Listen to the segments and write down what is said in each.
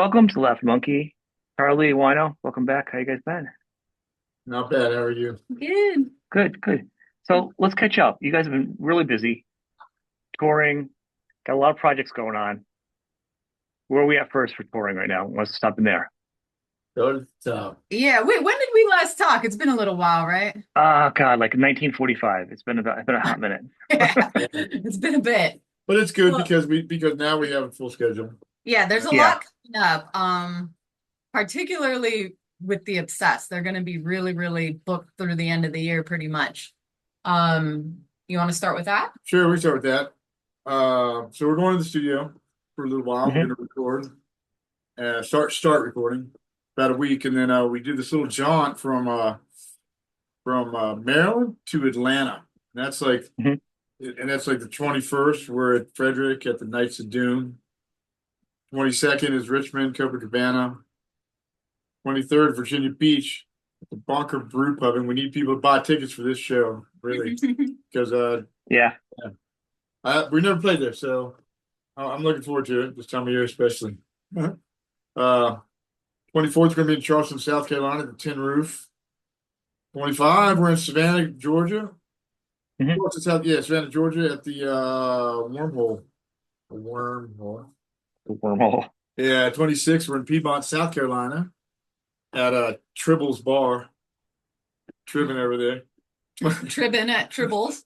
Welcome to Left Monkey. Charlie, Wino, welcome back. How you guys been? Not bad. How are you? Good. Good, good. So let's catch up. You guys have been really busy touring, got a lot of projects going on. Where are we at first for touring right now? Let's stop in there. Go to the top. Yeah, wait, when did we last talk? It's been a little while, right? Ah, God, like 1945. It's been a hot minute. Yeah, Yeah. it's been a bit. But it's good Well, because now we have a full schedule. yeah, there's a Yeah. lot coming up. Particularly with the Obsessed. They're gonna be really, really booked through the end of the year pretty much. You want to start with that? Sure, we start with that. So we're going to the studio for a little while. We're hmm going to record, start recording about a week, and then we do this little jaunt from Maryland to Atlanta. And hmm that's like the 21st. We're at Frederick at the Knights of Doom. 22nd is Richmond, Copacabana. 23rd, Virginia Beach, the Bunker Brew Pub, and we need people to buy tickets for this show, really, because Yeah. we never played there, so I'm looking forward to it this time of year, especially. uh, 24th, we're going to be in Charleston, South Carolina, at the Tin Roof. 25, we're in Savannah, Georgia. hmm Savannah, Georgia, at the Wormhole. The Wormhole. The wormhole. Yeah, 26, we're in Piedmont, South Carolina, at Tribble's Bar. Tribbing over there. Tribbing at Tribbles.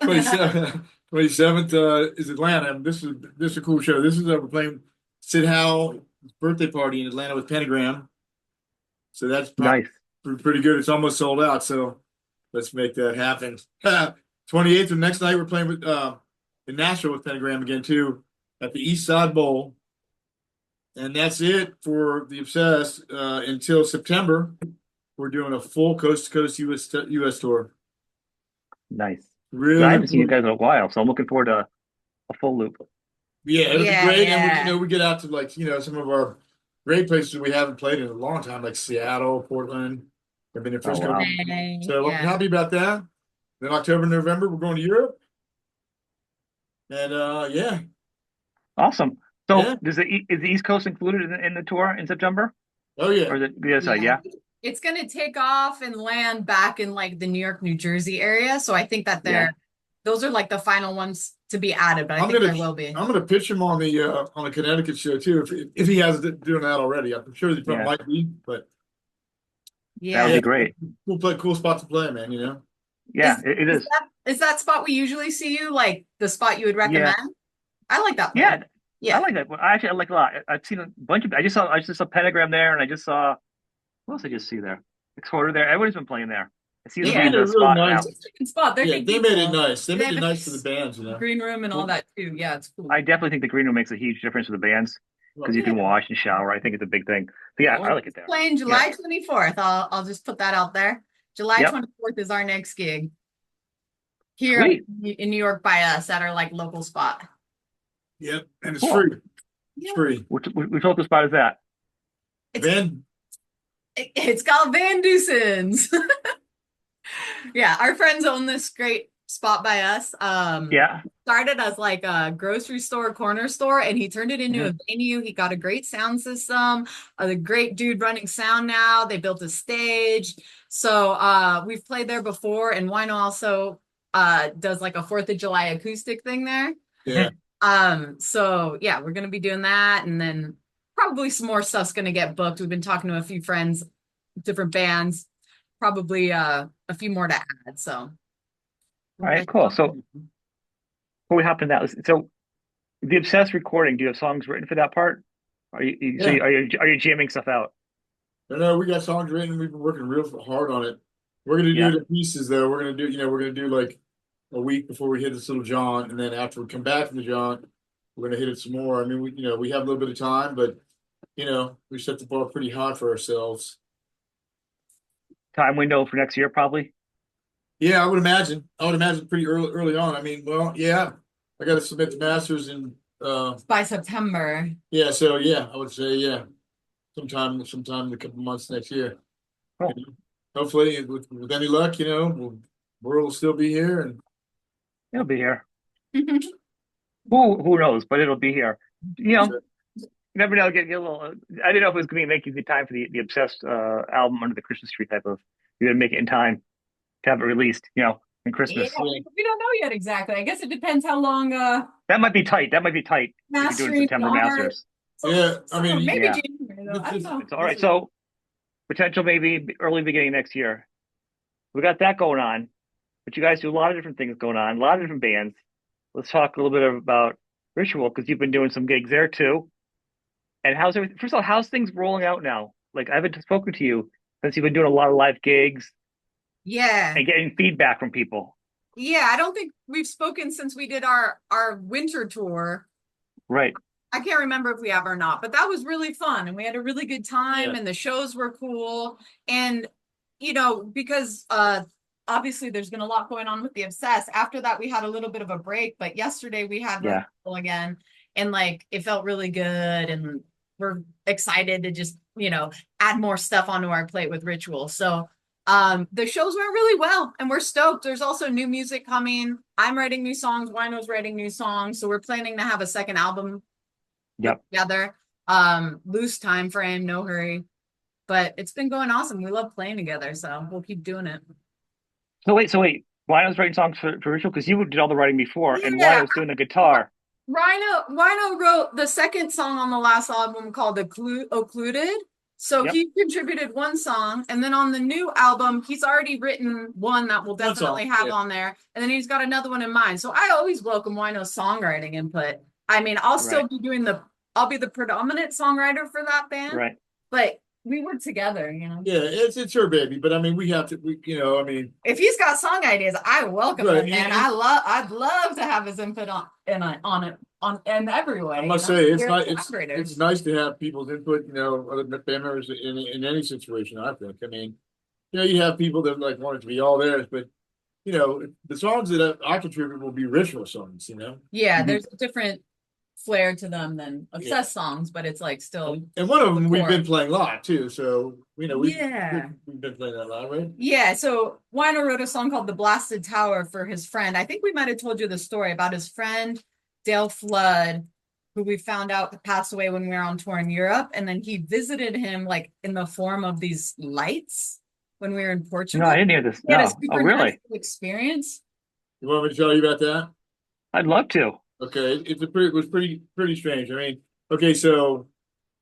27th is Atlanta. And this is a cool show. This is we're playing Sid Howell's birthday party in Atlanta with Pentagram. So that's Nice. pretty good. It's almost sold out. So let's make that happen. 28th, the next night we're playing with in Nashville with Pentagram again too at the East Side Bowl. And that's it for the Obsessed until September. We're doing a full Coast-to-Coast U.S. tour. Nice. Really I haven't looking seen you forward. guys in a while, so I'm looking forward to a full loop. Yeah, it'll be Yeah, great. And yeah. we get out to some of our great places we haven't played in a long time, like Seattle, Portland. I've been in Oh, Frisco. wow. So I'm Yeah. happy about that. Then October, November, we're going to Europe. And yeah, Awesome. So yeah. is the East Coast included in the tour in September? Oh yeah. Or is it the other side? Yeah. Yeah. It's gonna take off and land back in like the New York, New Jersey area. So I think that Yeah. those are like the final ones to be added, but I I'm think gonna there will be. I'm gonna pitch him on the Connecticut show too, if he hasn't doing that already. I'm sure he probably Yeah. might be, but That would Yeah. be yeah, great. cool spot to play, man, you know. Yeah, Is it is is. that spot we usually see you like the spot you would Yeah. recommend? I like that place. Yeah. I Yeah. like that. Well, I like it a lot. I've seen a bunch of I just saw Pentagram there and I just saw what else did I just see there? Exporter there. Everybody's been playing there. It seems They to be Yeah. made it the really spot nice. now. It's a chicken spot. They're Yeah, good they made it people. nice. They They made have it a nice for the nice bands, you know. green room and all Well, that too. Yeah, it's cool. I definitely think the green room makes a huge difference for the bands Well, because you Yeah. can wash and shower. I think it's a big thing. But yeah, I Well, like it there. playing Yeah. July 24th. I'll just put that out there. July Yep. 24th is our next gig here Sweet. in New York by us at our like local spot. yep, and it's Cool. free. It's Yeah. free. Which local spot is that? It's Van, it's called Van Deusen's. Yeah, our friends own this great spot by us. Yeah. Started as like a grocery store, corner store, and he turned it into hmm a venue. He got a great sound system, a great dude running sound now. They built a stage. So we've played there before, and Wino also does like a 4th of July acoustic thing there. yeah. So yeah, we're gonna be doing that, and then probably some more stuff's gonna get booked. We've been talking to a few friends, different bands, probably a few more to add. So All we'll right, let cool. you So know. before we hop into that, so the Obsessed recording, do you have songs written for that part? Yeah. Are you jamming stuff out? No, we got songs written. We've been working real hard on it. We're gonna do Yeah. it in pieces though. We're gonna do like a week before we hit this little jaunt, and then after we come back from the jaunt, we're gonna hit it some more. I mean, we have a little bit of time, but we set the bar pretty high for ourselves. Time window for next year, probably. Yeah, I would imagine. I would imagine pretty early on. I mean, well, yeah, I got to submit the masters and By September. yeah, so yeah, I would say yeah, sometime in a couple months next year. You Cool. know. Hopefully, with any luck, world will still be here, and It'll be here. Who knows? But it'll be here. You know, never know. Get a little. I didn't know if it was going to make you good time for the Obsessed album Under the Christmas Tree type of. You're going to make it in time to have it released, in Yeah, Christmas. we don't know yet exactly. I guess it depends how long That might be tight. That might be tight. If you're doing mastering September art. Masters. Yeah, I mean, maybe yeah. January though. I don't know. It's all right. So potential maybe early beginning next year. We got that going on, but you guys do a lot of different things going on, a lot of different bands. Let's talk a little bit about Ritual because you've been doing some gigs there too. And how's everything? First of all, how's things rolling out now? Like I haven't spoken to you since you've been doing a lot of live gigs Yeah. and getting feedback from people. Yeah, I don't think we've spoken since we did our winter tour. Right. I can't remember if we have or not, but that was really fun and we had a really good time Yeah. and the shows were cool. And because obviously there's been a lot going on with the Obsessed. After that, we had a little bit of a break, but yesterday we had Ritual again and it felt really good. And we're excited to just, add more stuff onto our plate with Ritual. So the shows went really well and we're stoked. There's also new music coming. I'm writing new songs. Wino's writing new songs. So we're planning to have a second album together. Loose time frame, no hurry. But it's been going awesome. We love playing together, so we'll keep doing it. So wait. Wino's writing songs for Ritual because you did all the writing before, and Yeah. Wino's doing the guitar. Wino wrote the second song on the last album called Occluded. So he contributed one song, and then on the new album, he's already written one that we'll definitely have on there, and then he's got another one in mind. So I always welcome Wino's songwriting input. I mean, I'll still be doing I'll be the predominant songwriter for that band, right? But we work together, Yeah, it's her baby, but I mean, we have to, if he's got song ideas, I welcome Right, him, and I'd love to have his input on it in every way. I must say, it's nice to have people's input, other band members in any situation, I think. I mean, you have people that want it to be all theirs, but the songs that I contribute will be Ritual songs, Yeah, there's a different flair to them than Obsessed songs, but it's still. And one of them we've been playing live too, so we've been playing that live, right? Yeah, so Wino wrote a song called "The Blasted Tower" for his friend. I think we might have told you the story about his friend Dale Flood, who we found out passed away when we were on tour in Europe, and then he visited him in the form of these lights when we were in Portugal. No, I didn't hear this. He had a No. super nice experience. You want me to tell you about that? I'd love to. Okay, it was pretty strange. I mean, okay, so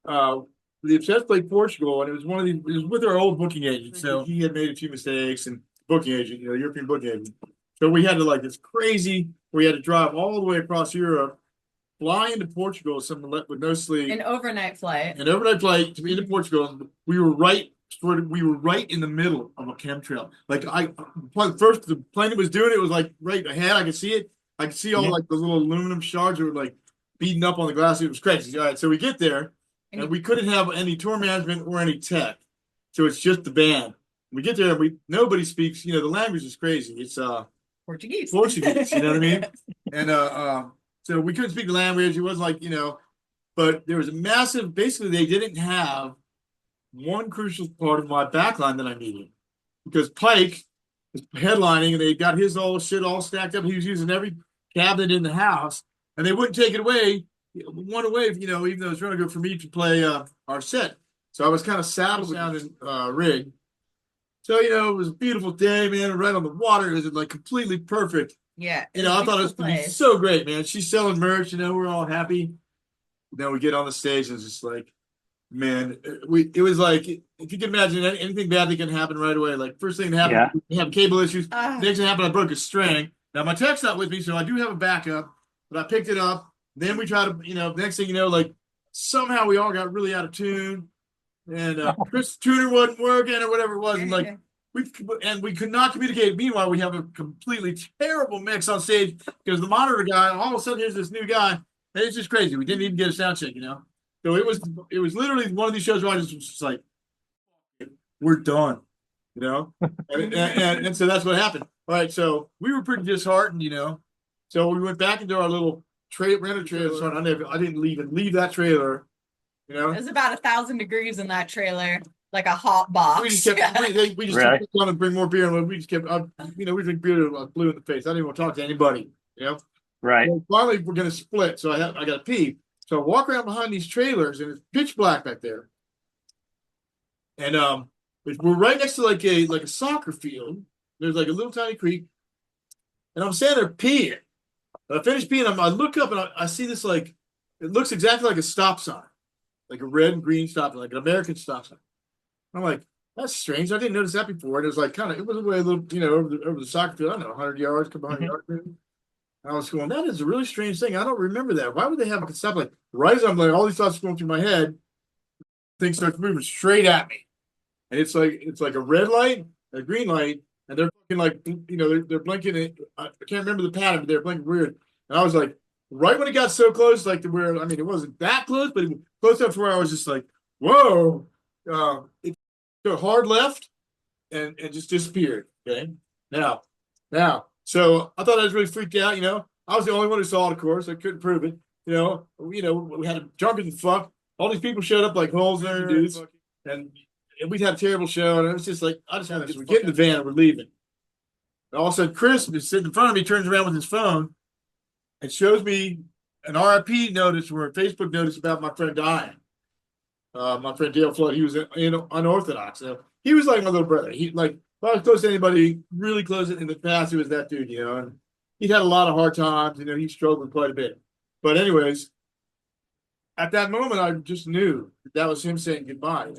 the Obsessed played Portugal, and it was with our old booking agent. So he had made a few mistakes, and booking agent, European booking agent. So we had to this crazy. We had to drive all the way across Europe, fly into Portugal, with no sleep, An overnight flight. To be into Portugal. We were right in the middle of a chemtrail. First the plane that was doing it was right ahead. I could see it. I could see all the little aluminum shards that were beating up on the glass. It was crazy. All right, so we get there and we couldn't have any tour management or any tech. So it's just the band. We get there and nobody speaks, the language is crazy. It's Portuguese, you know what I mean? And so we couldn't speak the language. It wasn't but there was a massive, basically they didn't have one crucial part of my backline that I needed. Because Pike was headlining and they got his old shit all stacked up. He was using every cabinet in the house and they wouldn't take it away. One away, even though it was really good for me to play our set. So I was kind of saddled down in rig. So, it was a beautiful day, man, right on the water. It was completely perfect. Yeah. I thought it was going to be so great, man. She's selling merch, we're all happy. Then we get on the stage and it's just man, it was if you can imagine anything bad that can happen right away. First thing that happened, we have cable issues. Next thing happened, I broke a string. Now my tech's not with me, so I do have a backup, but I picked it up. Then we try to, next thing you know, somehow we all got really out of tune. And Chris tuner wasn't working or whatever it was, and we could not communicate. Meanwhile, we have a completely terrible mix on stage because the monitor guy, all of a sudden, here's this new guy, and it's just crazy. We didn't even get a sound check, So it was literally one of these shows where I just was just we're done, and so that's what happened. All right, so we were pretty disheartened, So we went back into our little rental trailer. I didn't even leave that trailer. It was about 1,000 degrees in that trailer, like a hot box. We just kept kept coming and bring more beer, and we just kept, we drink beer blue in the face. I didn't want to talk to anybody, Right. Well, finally, we're going to split, so I got to pee. So I walk around behind these trailers, and it's pitch black back there. And we're right next to like a soccer field. There's like a little tiny creek, and I'm standing there peeing. And I finish peeing. I look up and I see this like it looks exactly like a stop sign, like a red and green stop sign, like an American stop sign. I'm like, that's strange. I didn't notice that before. And it was like it was away a little, over the soccer field. I don't know, 100 yards, couple 100 yards. And I was going, that is a really strange thing. I don't remember that. Why would they have a stop like right as I'm like all these thoughts going through my head, things start moving straight at me. And it's like a red light, a green light, and they're blinking like they're blinking. I can't remember the pattern, but they're blinking weird. And I was like, right when it got so close, like to where it wasn't that close, but it was close enough to where I was just like, whoa! It took a hard left and just disappeared. Okay, now, so I thought I was really freaked out. I was the only one who saw it, of course. I couldn't prove it. We had a drunker than fuck. All these people showed up like holes in their dudes, and we had a terrible show, and it was just like, I just had to get in the van and we're leaving. And all of a sudden, Chris is sitting in front of me, turns around with his phone, and shows me an RIP notice or a Facebook notice about my friend dying. My friend Dale Flood, he was unorthodox. He was like my little brother. He like, if I was close to anybody really close in the past, it was that dude, and he'd had a lot of hard times, he struggled quite a bit. But anyways, at that moment, I just knew that was him saying goodbye,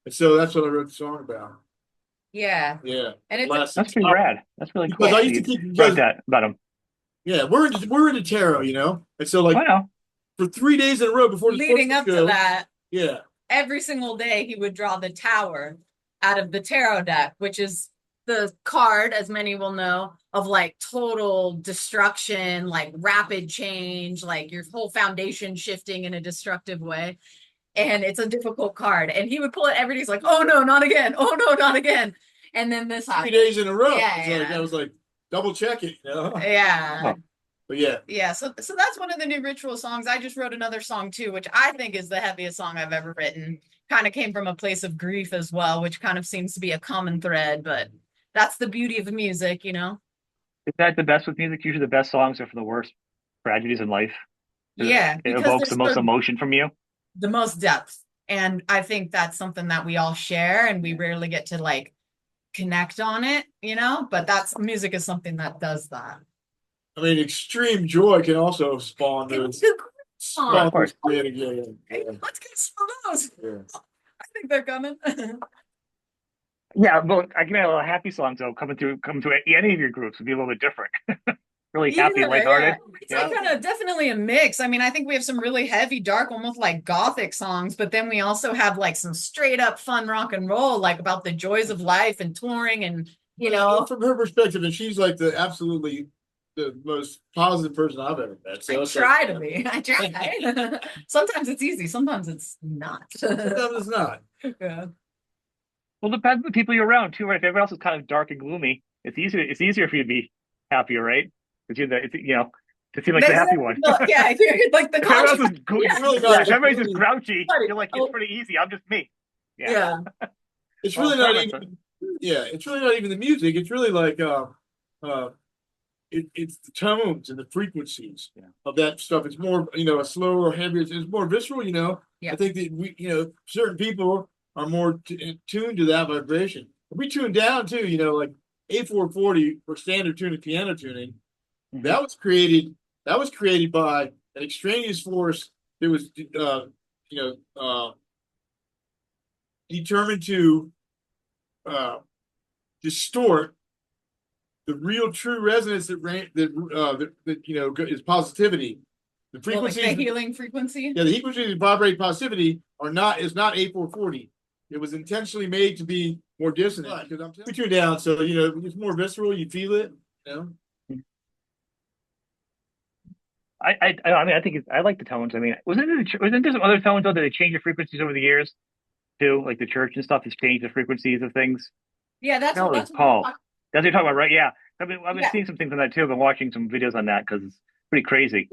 And so that's what I wrote the song about. Yeah. Yeah. And That's pretty rad. That's really cool. Because I used to keep write that about him. Yeah, we're into tarot, And so like I know. for 3 days in a row before the leading up to that, yeah, every single day he would draw the tower out of the tarot deck, which is the card, as many will know, of like total destruction, like rapid change, like your whole foundation shifting in a destructive way. And it's a difficult card. And he would pull it every day. He's like, oh no, not again. Oh no, not again. And then this 3 happened. days in a row. Yeah, Like, I was like, double check it, Yeah. Oh. But yeah. Yeah. So that's one of the new ritual songs. I just wrote another song too, which I think is the heaviest song I've ever written. Kind of came from a place of grief as well, which kind of seems to be a common thread, but that's the beauty of music, Is that the best with music? Usually the best songs are for the worst tragedies in life. Yeah. It evokes the most emotion from you. The most depth. And I think that's something that we all share and we rarely get to like connect on it, but that's music is something that does that. I mean, extreme joy can also spawn those. Of course. Yeah. Let's get some of those. Yeah. I think they're coming. Yeah, but I can add a little happy songs though. Coming to any of your groups would be a little bit different. Really happy, lighthearted. It's like kind of definitely a mix. I mean, I think we have some really heavy, dark, almost like gothic songs, but then we also have like some straight up fun rock and roll, like about the joys of life and touring and From her perspective, and she's like the most positive person I've ever met. So I try to be. I try. Sometimes it's easy. Sometimes it's not. Sometimes it's not. Yeah. Well, it depends on the people you're around too, right? If everyone else is kind of dark and gloomy, it's easier for you to be happier, right? Because to seem like the happy one. Yeah, you're like the If everyone else is Yeah. if everybody's just grouchy, you're like, it's pretty easy. I'm just me. Yeah. It's really not even. Yeah, it's really not even the music. It's really like it's the tones and the frequencies of that stuff. It's more a slower, heavier. It's more visceral. Yeah. I think that we certain people are more tuned to that vibration. We tune down too. Like A440 for standard tuning, piano tuning. Mm-hmm. That was created by an extraneous force that was determined to distort the real true resonance that is positivity. The frequency, like the healing frequency. Yeah, the frequencies that vibrate positivity is not A440. It was intentionally made to be more dissonant because we tune down, so it's more visceral. You feel it, I mean, I think I like the tones. I mean, wasn't there some other tones though that they changed the frequencies over the years too? Like the church and stuff has changed the frequencies of things. Yeah, that's Paul. That's what you're talking about, right? Yeah. I've been seeing some things on that too. I've been watching some videos on that because it's pretty crazy.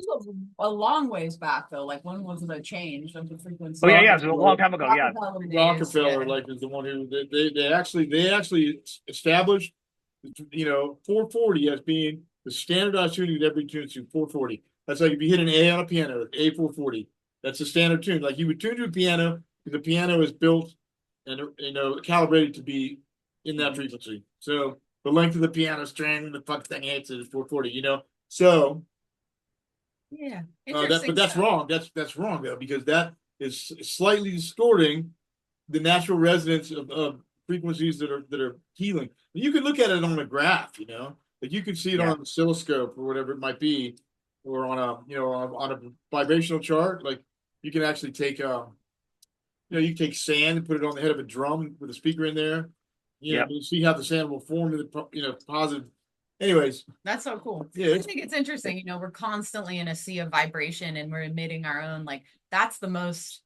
A long ways back though. Like when was it changed of the frequency? Oh yeah, it was a long time ago. Yeah. Rockefeller is the one who they actually established 440 as being the standardized tuning that every tunes to 440. That's like if you hit an A on a piano, A440. That's a standard tune. Like you would tune to a piano, because the piano is built and calibrated to be in that frequency. So the length of the piano string, the fuck thing hits is 440. So Yeah. but that's wrong. That's wrong though, because that is slightly distorting the natural resonance of frequencies that are healing. You can look at it on a graph, like you can see it on an oscilloscope or whatever it might be, or on a vibrational chart. Like you can actually take you take sand and put it on the head of a drum with a speaker in there. You see how the sand will form in the positive. Anyways, that's so cool. Yeah, I think it's interesting. We're constantly in a sea of vibration and we're emitting our own. Like that's the most,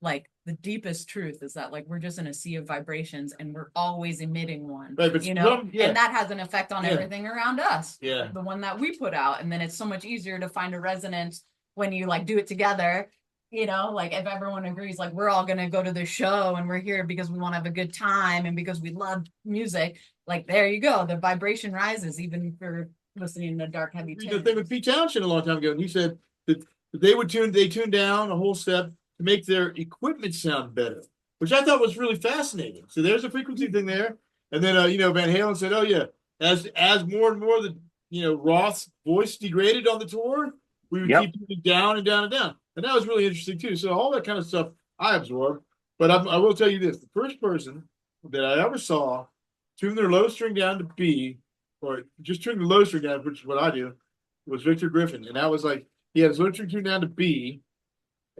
like the deepest truth is that like we're just in a sea of vibrations and we're always emitting one. Right, but and that has an effect on everything around us. Yeah, the one that we put out, and then it's so much easier to find a resonance when you like do it together. Like if everyone agrees, like we're all gonna go to the show and we're here because we want to have a good time and because we love music. Like there you go, the vibration rises even for listening to dark heavy tunes. The thing with Pete Townshend a long time ago, and he said that they tuned down a whole step to make their equipment sound better, which I thought was really fascinating. So there's a frequency thing there, and then Van Halen said, "Oh yeah, as more and more the Roth's voice degraded on the tour, we would keep moving down and down and down." And that was really interesting too. So all that kind of stuff I absorbed. But I will tell you this: the first person that I ever saw tune their low string down to B, or just tune the low string down, which is what I do, was Victor Griffin. And that was like, he had his low string tuned down to B.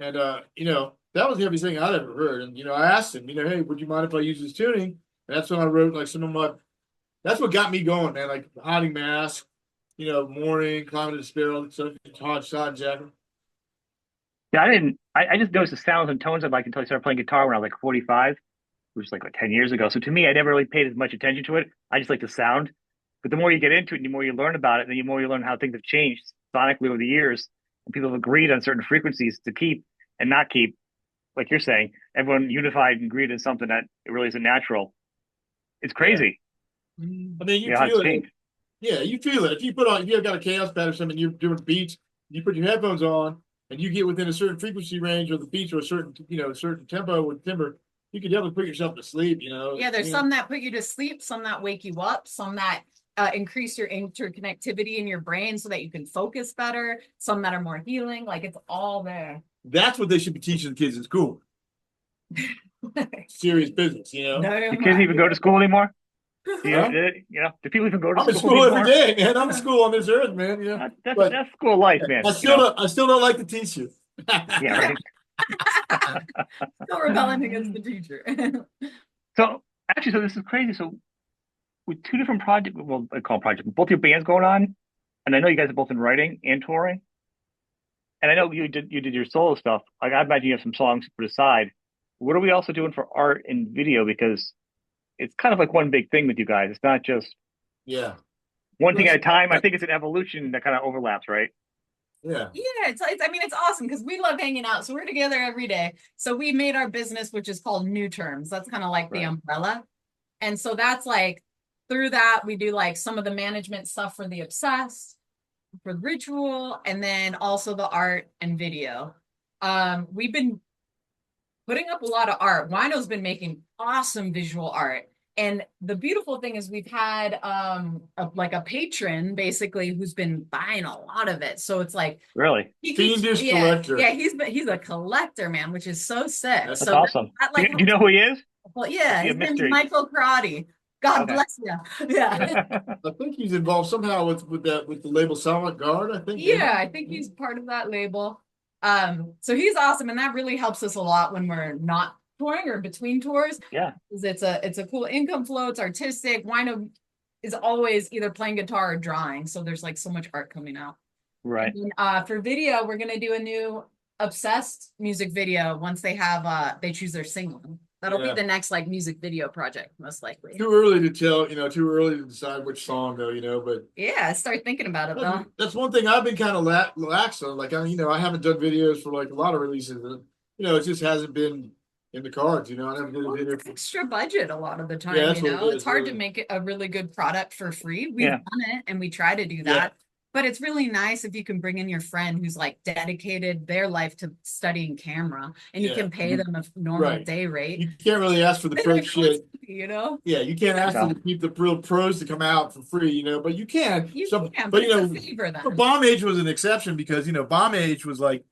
And, that was the heaviest thing I'd ever heard. And, I asked him, hey, would you mind if I use this tuning? And that's when I wrote like that's what got me going, man. Like Hiding Mask, Morning, Climate of Despair, stuff, Hard Shot Jacket. Yeah, I just noticed the sounds and tones I liked until I started playing guitar when I was like 45, which was like 10 years ago. So to me, I never really paid as much attention to it. I just like the sound. But the more you get into it, the more you learn about it, and the more you learn how things have changed sonically over the years. And people have agreed on certain frequencies to keep and not keep. Like you're saying, everyone unified and agreed on something that it really isn't natural. It's crazy. Yeah. I mean, you feel it. Yeah, you feel it. If you've got a chaos pad or something, you're doing beats, you put your headphones on, and you get within a certain frequency range of the beats or a certain tempo with timbre, you can definitely put yourself to sleep, Yeah, there's some that put you to sleep, some that wake you up, some that increase your interconnectivity in your brain so that you can focus better, some that are more healing. Like it's all there. That's what they should be teaching the kids in school. Serious business, Do kids even go to school anymore? Do people even go to school? I'm in school every day, man. I'm in school on this earth, man. That's school life, man. I still don't like the teacher. Yeah, right. Still rebelling against the teacher. So this is crazy. So with two different projects, well, I call them projects, both your bands going on, and I know you guys are both in writing and touring, and I know you did your solo stuff. Like I imagine you have some songs put aside. What are we also doing for art and video? Because it's kind of like one big thing with you guys. It's not just one thing at a time. I think it's an evolution that kind of overlaps, right? Yeah. Yeah, it's awesome because we love hanging out. So we're together every day. So we made our business, which is called New Terms. That's kind of like the umbrella. And so that's like through that, we do like some of the management stuff for the Obsessed, for Ritual, and then also the art and video. We've been putting up a lot of art. Wino's been making awesome visual art. And the beautiful thing is we've had a patron basically who's been buying a lot of it. So it's like really fiendish collector. Yeah, he's a collector, man, which is so sick. That's awesome. Do you know who he is? Well, yeah, his name's Michael Karate. God bless you. Yeah. I think he's involved somehow with the label Silent Guard, I think. Yeah, I think he's part of that label. So he's awesome, and that really helps us a lot when we're not touring or between tours. Yeah, it's a cool income flow. It's artistic. Wino is always either playing guitar or drawing, so there's like so much art coming out. Right. And, for video, we're gonna do a new Obsessed music video once they have they choose their single. That'll be the next like music video project, most likely. Too early to tell, too early to decide which song though, but yeah, start thinking about it though. That's one thing I've been kind of lax on. Like I haven't done videos for like a lot of releases. It just hasn't been in the cards, I never did a video. Extra budget a lot of the time, it's hard to make it a really good product for free. We've done it and we try to do that. But it's really nice if you can bring in your friend who's like dedicated their life to studying camera, and you Yeah. can pay them a normal Right. day rate. You can't really ask for the Then pro it shit. costs, you know, Yeah, you can't ask No. them to keep the real pros to come out for free, you know, but you can. you So, can, but but you it's know, a favor but then. Bomb Age was an exception because, you know, Bomb Age was like,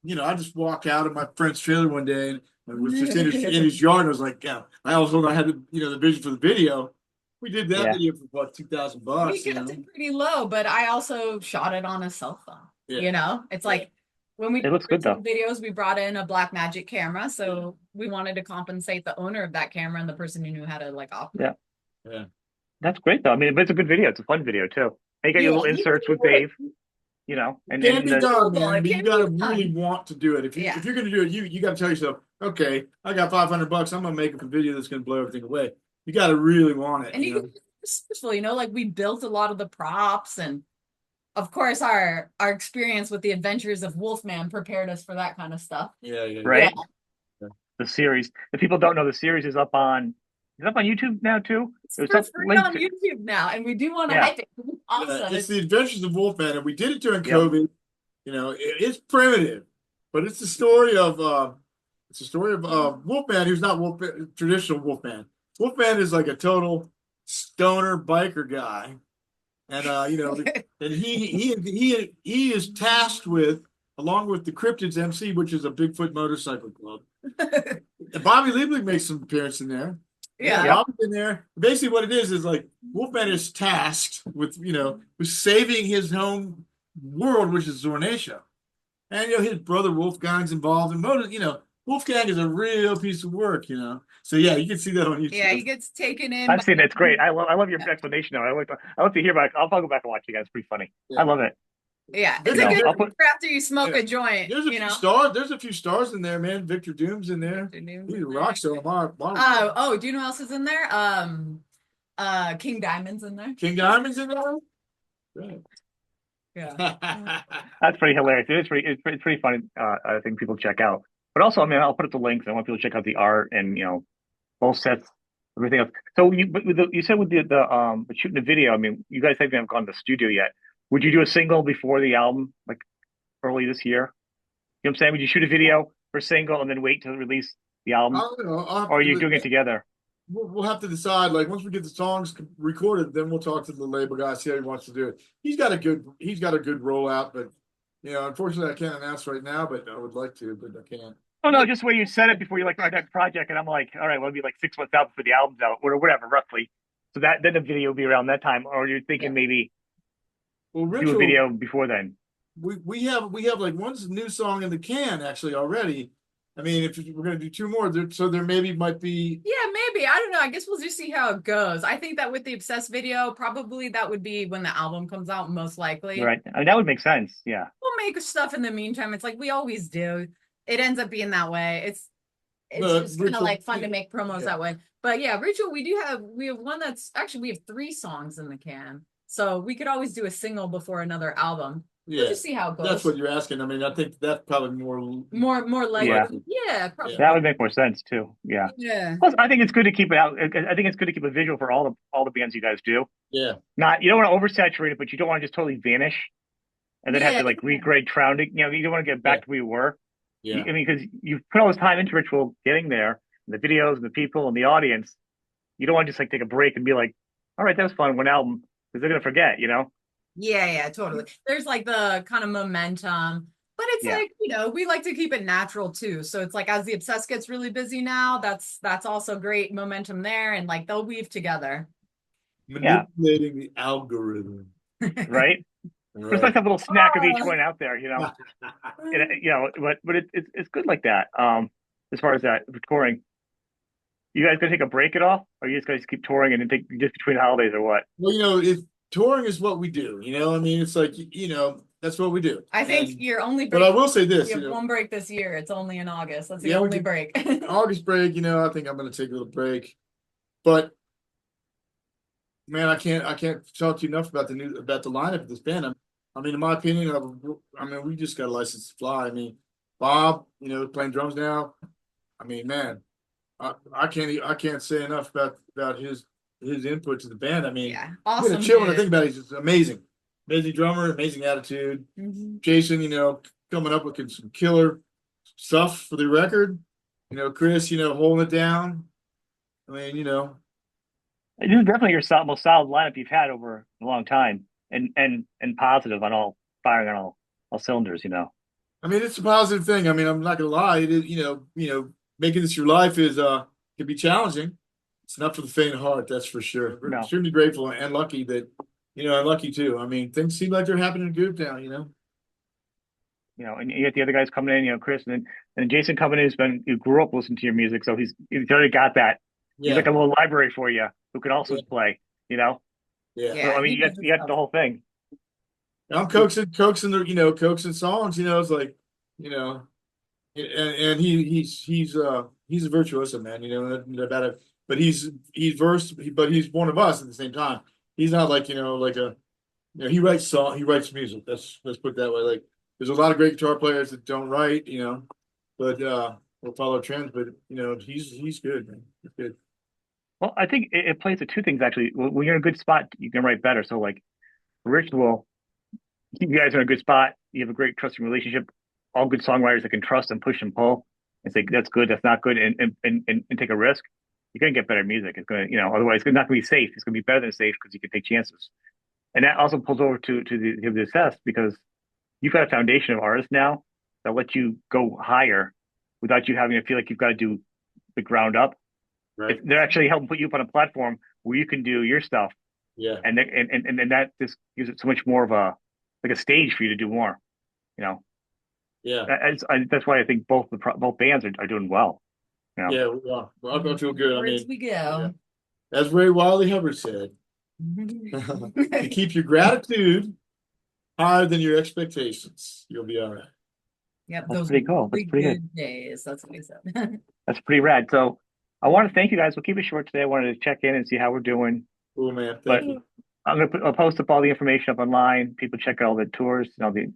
you know, I just walk out of my friend's trailer one day and it was just in his yard. And I was like, yeah, I also had the, you know, the vision for the video. We did that Yeah. video for what, $2,000, We you know? kept it pretty low, but I also shot it on a cell phone. Yeah. You know, it's like when we It looks good, did videos, we brought in a Blackmagic camera, so we wanted to compensate the owner of that camera and the person who knew how to like operate. Yeah. Yeah. That's great though. I mean, but it's a good video. It's a fun video too. And you got your little inserts with Dave, you know, and It can be the, done, Well, man, it but you can gotta be done. really want to do it. If Yeah. you're gonna do it, you gotta tell yourself, okay, I got $500. I'm gonna make a video that's gonna blow everything away. You gotta really want it. And You you know? can be resourceful, you know, like we built a lot of the props, and of course our experience with the adventures of Wolfman prepared us for that kind of stuff. Yeah. right? Yeah. The series. If people don't know, the series is up on YouTube now too. It's It was for up free linked on to, YouTube now, and we do want to Yeah. hype it. It's awesome. It's the Adventures of Wolfman, and we did it during Yep. COVID. You know, it's primitive, but it's the story of Wolfman, who's not Wolfman, traditional Wolfman. Wolfman is like a total stoner biker guy, and you know, and he is tasked with, along with the Cryptids MC, which is a Bigfoot motorcycle club. And Bobby Liebling makes some appearance in there. Yeah. Bobby's in there. Basically, what it is like Wolfman is tasked with, you know, with saving his home world, which is Zornatia. And, you know, his brother Wolfgang's involved in motor. You know, Wolfgang is a real piece of work, you know. So, yeah, you can see that on YouTube. Yeah, he gets taken in. I've seen it. It's great. I love your explanation of it. I love to hear about it. I'll go back and watch it again. It's pretty funny. Yeah. I love it. Yeah, it's You a know, good I'll put- after you smoke a joint. There's a you few know. stars. There's a few stars in there, man. Victor Doom's in there. He's a rock star. Oh, do you know who else is in there? King Diamond's in there. King Diamond's in there. Right. Yeah. That's pretty hilarious. It's pretty funny. I think people check out. But also, I mean, I'll put up the links. I want people to check out the art and, you know, both sets, everything else. So you said with the shooting the video. I mean, you guys haven't gone to the studio yet. Would you do a single before the album, like early this year? You know what I'm saying? Would you shoot a video for a single and then wait to release the album, I don't know. or are you doing it together? We'll have to decide. Like once we get the songs recorded, then we'll talk to the label guy, see how he wants to do it. He's got a good rollout, but you know, unfortunately, I can't announce right now. But I would like to, but I can't. Oh no, just the way you said it before you like our next project, and I'm like, all right, well, it'll be like 6 months out before the album's out, or whatever, roughly. So that then the video will be around that time, or you're thinking maybe Well, do a Ritual, video before then. we have like one new song in the can actually already. I mean, if we're gonna do 2 more, so there maybe might be. Yeah, maybe. I don't know. I guess we'll just see how it goes. I think that with the Obsessed video, probably that would be when the album comes out, most likely. Right. I mean, that would make sense. Yeah. We'll make stuff in the meantime. It's like we always do. It ends up being that way. It's just kind of Ritual, like fun to make promos yeah. that way. But yeah, Ritual, we have one that's actually, we have 3 songs in the can. So we could always do a single before another album. Yeah, We'll just see how it goes. that's what you're asking. I mean, I think that's probably more likely. Yeah. Yeah, probably. That would make more sense too. Yeah. Yeah. Plus, I think it's good to keep it out. I think it's good to keep a visual for all the bands you guys do. Yeah. Not, you don't want to oversaturate it, but you don't want to just totally vanish and then have to like Yeah. regrade Trounding. You know, you don't want to get back to where you were. Yeah. I mean, because you've put all this time into Ritual getting there, and the videos and the people and the audience. You don't want to just like take a break and be like, all right, that was fun, one album, because they're gonna forget, you know? Yeah, totally. There's like the kind of momentum, but it's like, you know, we like to keep it natural too. So it's like as the Obsessed gets really busy now, that's also great momentum there, and like they'll weave together. Manipulating the algorithm. Right? There's like a little snack of each one out there, you know. And, you know, but it's good like that. As far as that touring, you guys gonna take a break at all, or you guys keep touring and then take just between holidays, or what? Well, you know, touring is what we do. You know, I mean, it's like, you know, that's what we do. I think your only break, but I will say this: you you have know, one break this year. It's only in August. That's the Yeah, we only could- break. August break. You know, I think I'm going to take a little break, but man, I can't talk to you enough about the lineup of this band. I mean, in my opinion, we just got a license to fly. I mean, Bob, you know, playing drums now. I mean, man, I can't say enough about his input to the band. I mean, Yeah, I'm gonna awesome. chill when I dude. think about it. He's just amazing. amazing drummer, amazing attitude. Mhm. Jason, coming up with some killer stuff for the record. Chris, holding it down. I mean, This is definitely your most solid lineup you've had over a long time, and positive on all firing on all cylinders. I mean, it's a positive thing. I mean, I'm not gonna lie. It is, making this your life is can be challenging. It's not for the faint of heart, that's for sure. We're No. extremely grateful and lucky that, and lucky too. I mean, things seem like they're happening in Goop now. And you get the other guys coming in, Chris and Jason coming in who grew up listening to your music, so he's already got that. He's like a little library for you who can also play. Yeah. Yeah, I mean, he you got the whole thing. I'm coaxing coaxing songs. It's like, and he's a virtuoso, man. About it, but he's versed, but he's one of us at the same time. He's not like like a, he writes he writes music. Let's put it that way. Like, there's a lot of great guitar players that don't write, but will follow trends. But he's good, man. He's good. Well, I think it plays to two things actually. When you're in a good spot, you can write better. So like Ritual, you guys are in a good spot. You have a great trusting relationship. All good songwriters that can trust and push and pull and say that's good, that's not good, and take a risk. You're gonna get better music. It's gonna, otherwise it's not gonna be safe. It's gonna be better than safe because you can take chances. And that also pulls over to the Obsessed because you've got a foundation of artists now that let you go higher without you having to feel like you've got to do the ground up. Right. They're actually helping put you up on a platform where you can do your stuff. Yeah. And that just gives it so much more of a stage for you to do more. Yeah. That's why I think both bands are doing well. Yeah. Well, I feel good. I mean, we go. as Ray Wiley Hubbard said, to keep your gratitude higher than your expectations, you'll be all right. Yep, That's those pretty cool. That's pretty good days. That's what he said. That's pretty rad. So I want to thank you guys. We'll keep it short today. I wanted to check in and see how we're doing. Cool, man. But Thank you. I'll post up all the information up online. People check out all the tours and all the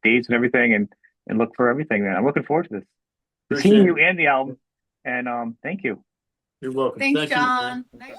dates and everything, and look for everything. Man, I'm looking forward to this. Appreciate Seeing it. you and the album. And thank you. You're welcome. Thanks, Thank you, man. John.